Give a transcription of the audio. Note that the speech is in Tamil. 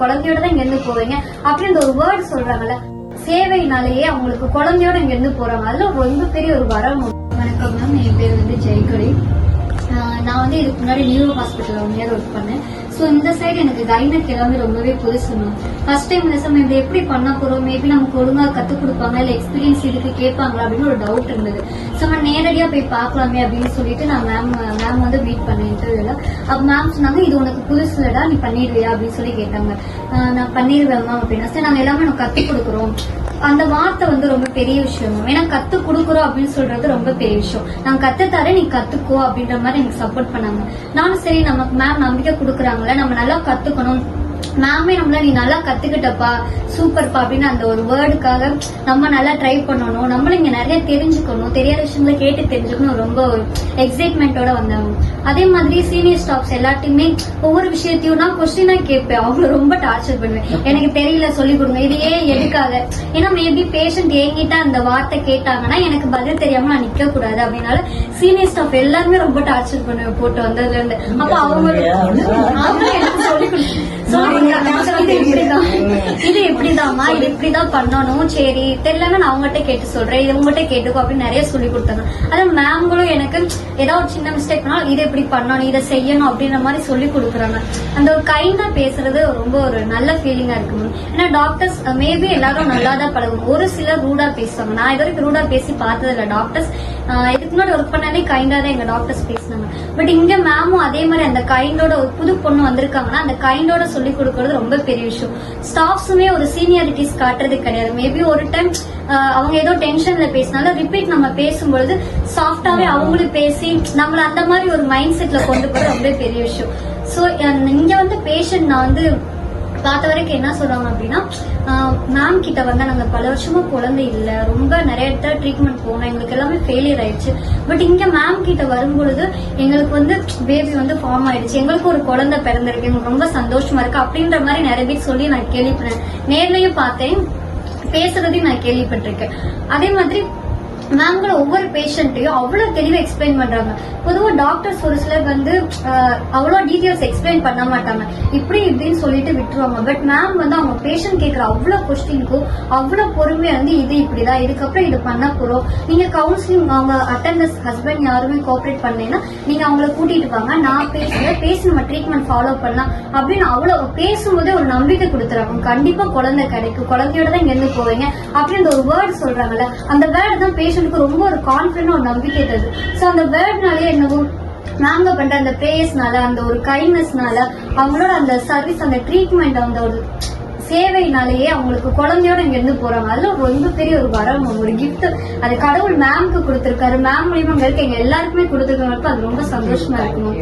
குழந்தையோட தான் இங்க இருந்து போவீங்க அப்படின்ற ஒரு வேர்டு சொல்றாங்கல்ல, சேவையினாலேயே அவங்களுக்கு குழந்தையோட இங்க இருந்து போறாங்க. அதுல ரொம்ப பெரிய ஒரு வரம். வணக்கம் மேம், என் பேர் வந்து ஜெயக்கொடி. நான் வந்து இதுக்கு முன்னாடி நியூரோ ஹாஸ்பிட்டல் 1 இயர் ஒர்க் பண்ணேன். ஸோ இந்த சைடு எனக்கு கைனக் எல்லாமே ரொம்பவே புதுசு மேம். ஃபர்ஸ்ட் டைம் இந்த சமயம் இதை எப்படி பண்ண போறோம், மேபி நமக்கு ஒழுங்காக கற்றுக் கொடுப்பாங்க இல்லை எக்ஸ்பீரியன்ஸ் இதுக்கு கேட்பாங்களா அப்படின்னு ஒரு டவுட் இருந்தது. ஸோ நம்ம நேரடியாக போய் பார்க்கலாமே அப்படின்னு சொல்லிட்டு நான் மேம் வந்து மீட் பண்ணேன் இன்டர்வியூல. அப்போ மேம் சொன்னாங்க, இது உனக்கு புதுசு இல்லடா, நீ பண்ணிடுவியா அப்படின்னு சொல்லி கேட்டாங்க. நான் பண்ணிடுவேன் மேம் அப்படின்னா. சரி, நாங்கள் எல்லாமே நம்ம கற்றுக் கொடுக்குறோம். அந்த வார்த்தை வந்து ரொம்ப பெரிய விஷயம் மேம். ஏன்னா கத்து கொடுக்குறோம் அப்படின்னு சொல்றது ரொம்ப பெரிய விஷயம். நான் கத்துத்தாரே, நீ கத்துக்கோ அப்படின்ற மாதிரி எனக்கு சப்போர்ட் பண்ணாங்க. நானும் சரி, நமக்கு மேம் நம்பிக்கை கொடுக்குறாங்களே, நம்ம நல்லா கத்துக்கணும், மேமே நம்மள நீ நல்லா கத்துக்கிட்டப்பா, சூப்பர்ப்பா அப்படின்னு அந்த ஒரு வேர்டுக்காக நம்ம நல்லா ட்ரை பண்ணணும், நம்மளும் இங்க நிறைய தெரிஞ்சுக்கணும், தெரியாத விஷயங்களை கேட்டு தெரிஞ்சுக்கணும், ரொம்ப ஒரு எக்ஸைட்மெண்டோட வந்தாங்க. அதே மாதிரி சீனியர் ஸ்டாஃப்ஸ் எல்லாத்தையுமே ஒவ்வொரு விஷயத்தையும் நான் கொஸ்டினா கேட்பேன். அவங்கள ரொம்ப டார்ச்சர் பண்ணுவேன். எனக்கு தெரியல, சொல்லி கொடுங்க, இது ஏன் எதுக்காக. ஏன்னா மேபி பேஷண்ட் என்கிட்ட அந்த வார்த்தை கேட்டாங்கன்னா எனக்கு பதில் தெரியாம நான் நிக்க கூடாது அப்படின்னால சீனியர் ஸ்டாஃப் எல்லாருமே ரொம்ப டார்ச்சர் பண்ணுவேன் போட்டு வந்ததுல இருந்து. அப்ப அவங்க எனக்கு சொல்லி இது இப்படிதாம்மா, இது இப்படிதான் பண்ணணும், சரி தெரியலன்னா நான் அவங்ககிட்ட கேட்டு சொல்றேன், இது உங்ககிட்ட கேட்டுக்கோ அப்படின்னு நிறைய சொல்லி கொடுத்தாங்க. அதான் மேம்களும் எனக்கு ஏதாவது ஒரு சின்ன மிஸ்டேக் பண்ணாலும் இது எப்படி பண்ணணும், இதை செய்யணும் அப்படின்ற மாதிரி சொல்லி கொடுக்குறாங்க. அந்த ஒரு கைண்டா பேசுறது ரொம்ப ஒரு நல்ல ஃபீலிங்கா இருக்கு. ஏன்னா டாக்டர்ஸ் மேபி எல்லாரும் நல்லாதான் பழகும், ஒரு சிலர் ரூடா பேசுவாங்க. நான் இது வரைக்கும் ரூடா பேசி பார்த்தது இல்லை. டாக்டர்ஸ் இதுக்கு முன்னாடி ஒர்க் பண்ணாலே கைண்டா தான் எங்க டாக்டர்ஸ் பேசினாங்க. பட் இங்க மேமும் அதே மாதிரி அந்த கைண்டோட ஒரு புது பொண்ணு வந்திருக்காங்கன்னா அந்த கைண்டோட சொல்லி கொடுக்கறது ரொம்ப பெரிய விஷயம். ஸ்டாஃப்ஸுமே ஒரு சீனியாரிட்டிஸ் காட்டுறது கிடையாது. மேபி ஒரு டைம் அவங்க ஏதோ டென்ஷன்ல பேசினாலும் ரிப்பீட் நம்ம பேசும்பொழுது சாஃப்டாவே அவங்களும் பேசி நம்மள அந்த மாதிரி ஒரு மைண்ட் செட்ல கொண்டு போறது ரொம்ப பெரிய விஷயம். ஸோ இங்க வந்து பேஷண்ட் நான் வந்து பார்த்த வரைக்கும் என்ன சொல்றாங்க அப்படின்னா, மேம் கிட்ட வந்து நாங்க பல வருஷமா குழந்தை இல்ல, ரொம்ப நிறைய இடத்துல ட்ரீட்மெண்ட் போனோம், எங்களுக்கு எல்லாமே ஃபெயிலியர் ஆயிடுச்சு. பட் இங்க மேம் கிட்ட வரும்பொழுது எங்களுக்கு வந்து பேபி வந்து ஃபார்ம் ஆயிடுச்சு, எங்களுக்கு ஒரு குழந்தை பிறந்திருக்கு, எங்களுக்கு ரொம்ப சந்தோஷமா இருக்கு அப்படின்ற மாதிரி நிறைய பேர் சொல்லி நான் கேள்விப்பட்டேன். நேர்லயும் பார்த்தேன், பேசுறதையும் நான் கேள்விப்பட்டிருக்கேன். அதே மாதிரி மேம்கள ஒவ்வொரு பேஷண்ட்டையும் அவ்வளவு தெளிவா எக்ஸ்பிளைன் பண்றாங்க. பொதுவா டாக்டர்ஸ் ஒரு சிலர் வந்து அவ்வளவு டீடைல்ஸ் எக்ஸ்பிளைன் பண்ண மாட்டாங்க, இப்படி இப்படின்னு சொல்லிட்டு விட்டுருவாங்க. பட் மேம் வந்து அவங்க பேஷண்ட் கேட்கிற அவ்வளவு கொஸ்டினுக்கும் அவ்வளவு பொறுமையா வந்து இது இப்படிதான், இதுக்கப்புறம் இது பண்ண போறோம், நீங்க கவுன்சிலிங் அவங்க அட்டெண்டர்ஸ் ஹஸ்பண்ட் யாருமே கோஆபரேட் பண்ணீங்கன்னா நீங்க அவங்கள கூட்டிட்டு வாங்க, நான் பேசி நம்ம ட்ரீட்மெண்ட் ஃபாலோ பண்ணலாம் அப்படின்னு அவ்வளவு பேசும்போதே ஒரு நம்பிக்கை கொடுத்துறாங்க. கண்டிப்பா குழந்தை கிடைக்கும், குழந்தையோட தான் இங்க இருந்து போவீங்க அப்படின்ற ஒரு வேர்டு சொல்றாங்கல்ல, அந்த வேர்டு தான் பேஷண்ட் ரொம்ப ஒரு கான்பிடன்ட், ஒரு நம்பிக்கை தருது. சோ அந்த வேர்ட்னாலே என்னவோ நாங்க பண்ற அந்த பிரேயர்ஸ்னால, அந்த ஒரு கைண்ட்னஸ்னால, அவங்களோட அந்த சர்வீஸ், அந்த ட்ரீட்மெண்ட், அந்த ஒரு சேவையினாலேயே அவங்களுக்கு குழந்தையோட இங்க இருந்து போறாங்க. அதுல ரொம்ப பெரிய ஒரு வரம், ஒரு கிஃப்ட். அது கடவுள் மேம்க்கு கொடுத்திருக்காரு, மேம் மூலியமா இங்க இருக்க எங்க எல்லாருக்குமே கொடுத்திருக்காங்க. அது ரொம்ப சந்தோஷமா இருக்கணும்.